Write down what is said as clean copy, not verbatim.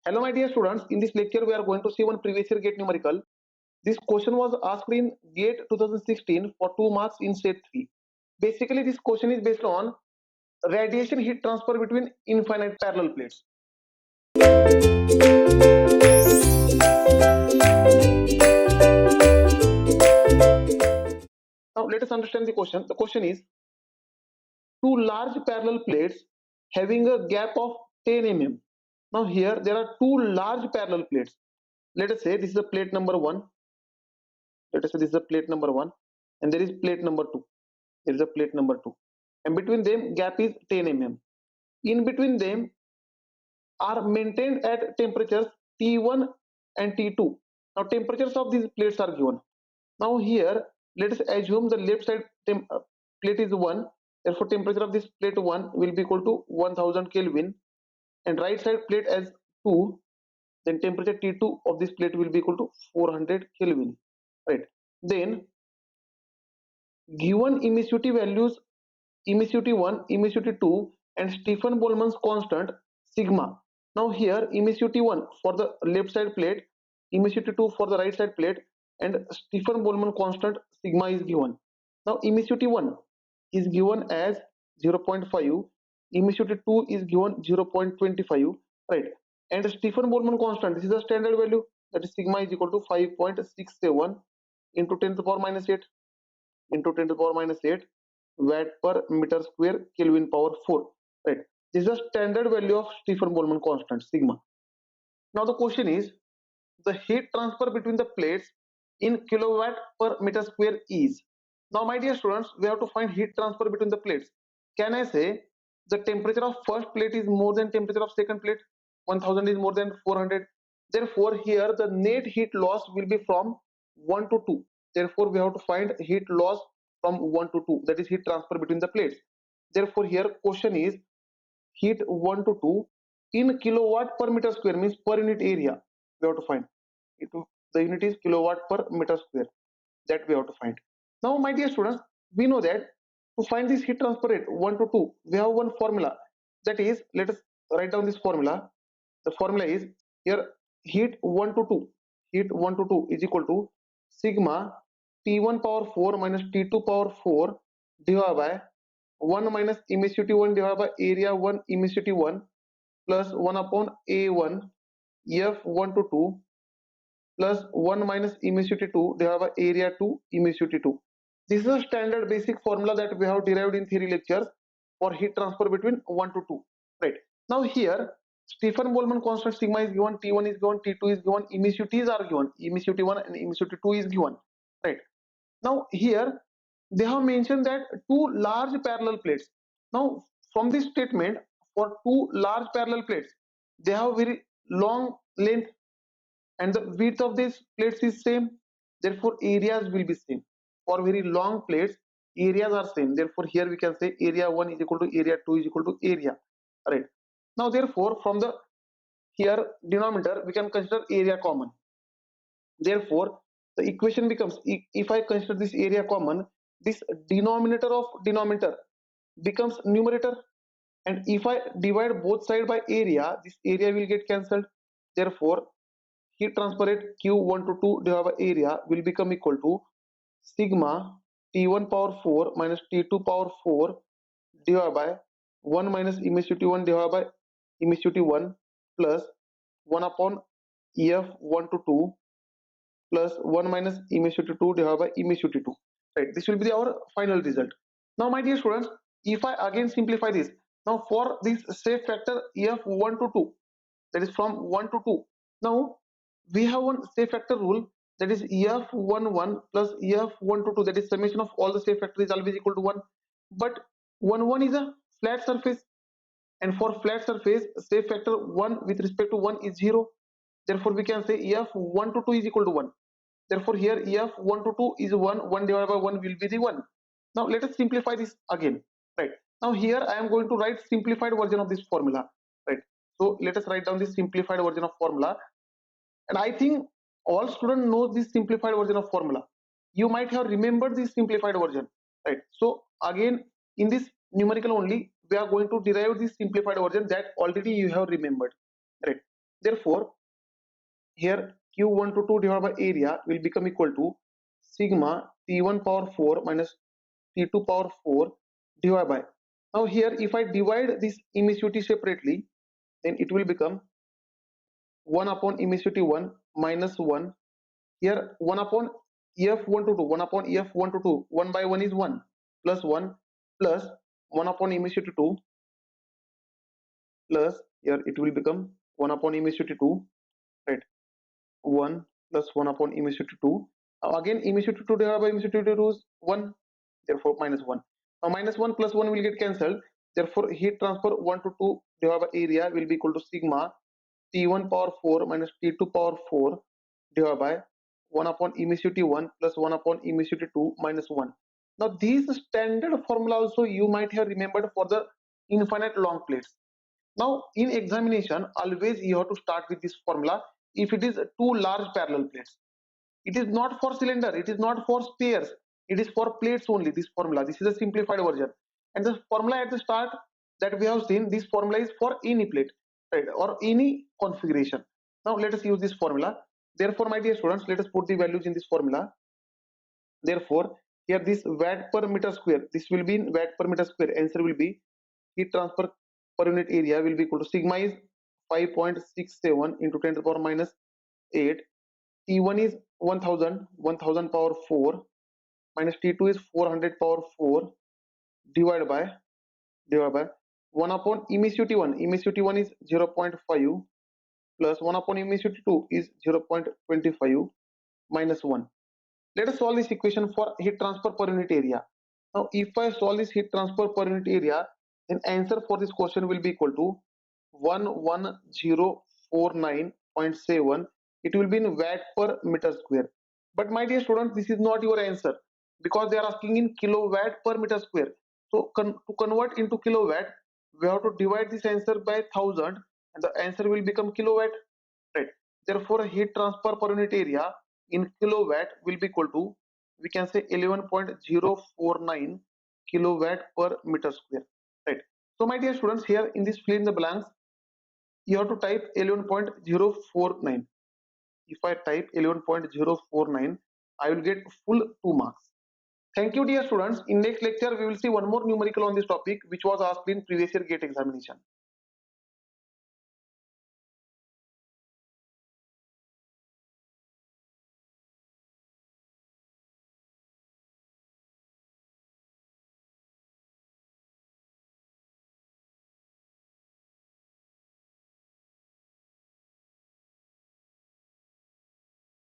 Hello, my dear students. In this lecture, we are going to see one previous year GATE numerical. This question was asked in GATE 2016 for 2 marks in set 3. Basically, this question is based on radiation heat transfer between infinite parallel plates. Now, let us understand the question. The question is, two large parallel plates having a gap of 10 mm. Now, here there are two large parallel plates. Let us say this is a plate number 1. Let us say this is a plate number 1, and there is plate number 2. There is a plate number 2, and between them gap is 10 mm. In between them are maintained at temperatures T1 and T2. Now temperatures of these plates are given. Now here let us assume the left side plate is 1, therefore temperature of this plate 1 will be equal to 1000 Kelvin, and right side plate as 2, then temperature T2 of this plate will be equal to 400 Kelvin, right? Then given emissivity values, emissivity 1, emissivity 2, and Stefan Boltzmann's constant sigma. Now here emissivity 1 for the left side plate, emissivity 2 for the right side plate, and Stefan Boltzmann constant sigma is given. Now emissivity 1 is given as 0.5, emissivity 2 is given 0.25, right? And Stefan Boltzmann constant, this is a standard value, that is sigma is equal to 5.67 into 10 to the power minus 8 into 10 to the power minus 8 watt per meter square Kelvin power 4, right? This is the standard value of Stefan Boltzmann constant sigma. Now the question is, the heat transfer between the plates in kilowatt per meter square is. Now my dear students, we have to find heat transfer between the plates. Can I say the temperature of first plate is more than temperature of second plate? 1000 is more than 400. Therefore here the net heat loss will be from 1 to 2. Therefore we have to find heat loss from 1 to 2, that is heat transfer between the plates. Therefore here question is heat 1 to 2 in kilowatt per meter square, means per unit area we have to find. The unit is kilowatt per meter square, that we have to find. Now my dear students, we know that to find this heat transfer rate 1 to 2, we have one formula, that is, let us write down this formula. The formula is here, heat 1 to 2, heat 1 to 2 is equal to sigma T1 power 4 minus T2 power 4 divided by 1 minus emissivity 1 divided by area 1 emissivity 1 plus 1 upon A1 F1 to 2 plus 1 minus emissivity 2 divided by area 2 emissivity 2. This is a standard basic formula that we have derived in theory lectures for heat transfer between 1 to 2, right? Now here Stefan Boltzmann constant sigma is given, T1 is given, T2 is given, emissivities are given, emissivity 1 and emissivity 2 is given, right? Now here they have mentioned that two large parallel plates. Now from this statement, for two large parallel plates, they have very long length and the width of these plates is same, therefore areas will be same. For very long plates areas are same, therefore here we can say area 1 is equal to area 2 is equal to area, right? Now therefore from the here denominator we can consider area common. Therefore the equation becomes, if I consider this area common, this denominator of denominator becomes numerator, and if I divide both side by area, this area will get cancelled. Therefore heat transfer rate Q1 to 2 divided by area will become equal to sigma T1 power 4 minus T2 power 4 divided by 1 minus emissivity 1 divided by emissivity 1 plus 1 upon F1 to 2 plus 1 minus emissivity 2 divided by emissivity 2, right? This will be our final result. Now my dear students, if I again simplify this, now for this safe factor F1 to 2, that is from 1 to 2, now we have one safe factor rule, that is F11 plus F1 to 2, that is summation of all the safe factors is always equal to 1, but 1 is a flat surface, and for flat surface safe factor 1 with respect to 1 is 0, therefore we can say F1 to 2 is equal to 1. Therefore here F1 to 2 is 1, 1 divided by 1 will be the 1. Now let us simplify this again, right? Now here I am going to write simplified version of this formula, right? So let us write down this simplified version of formula, and I think all students know this simplified version of formula. You might have remembered this simplified version, right? So again in this numerical only we are going to derive this simplified version that already you have remembered, right? Therefore, here Q122 divided by area will become equal to sigma T1 power 4 minus T2 power 4 divided by. Now here if I divide this emissivity separately, then it will become 1 upon emissivity 1 minus 1. Here 1 upon EF1 to 2, 1 upon EF1 to 2, 1 by 1 is 1 plus 1 plus 1 upon emissivity 2 plus here it will become 1 upon emissivity 2, right? 1 plus 1 upon emissivity 2. Again emissivity 2 divided by emissivity 2 is 1, therefore minus 1. Now minus 1 plus 1 will get cancelled, therefore heat transfer 1 to 2 divided by area will be equal to sigma T1 power 4 minus T2 power 4 divided by 1 upon emissivity 1 plus 1 upon emissivity 2 minus 1. Now these standard formula also you might have remembered for the infinite long plates. Now in examination always you have to start with this formula if it is two large parallel plates. It is not for cylinder, it is not for spheres, it is for plates only. This formula, this is a simplified version, and the formula at the start that we have seen, this formula is for any plate, right, or any configuration. Now let us use this formula. Therefore my dear students, let us put the values in this formula. Therefore here this watt per meter square, this will be in watt per meter square. Answer will be heat transfer per unit area will be equal to sigma is 5.67 into 10 to the power minus 8. T1 is 1000 power 4 minus T2 is 400 power 4 divided by 1 upon emissivity 1. Emissivity 1 is 0.5 plus 1 upon emissivity 2 is 0.25 minus 1. Let us solve this equation for heat transfer per unit area. Now if I solve this heat transfer per unit area, then answer for this question will be equal to 11049.7. It will be in watt per meter square. But my dear students, this is not your answer because they are asking in kilowatt per meter square. So to convert into kilowatt, we have to divide this answer by 1000 and the answer will become kilowatt, right? Therefore heat transfer per unit area in kilowatt will be equal to, we can say, 11.049 kilowatt per meter square, right? So my dear students, here in this fill in the blanks you have to type 11.049. If I type 11.049, I will get full 2 marks. Thank you dear students. In next lecture we will see one more numerical on this topic which was asked in previous year GATE examination.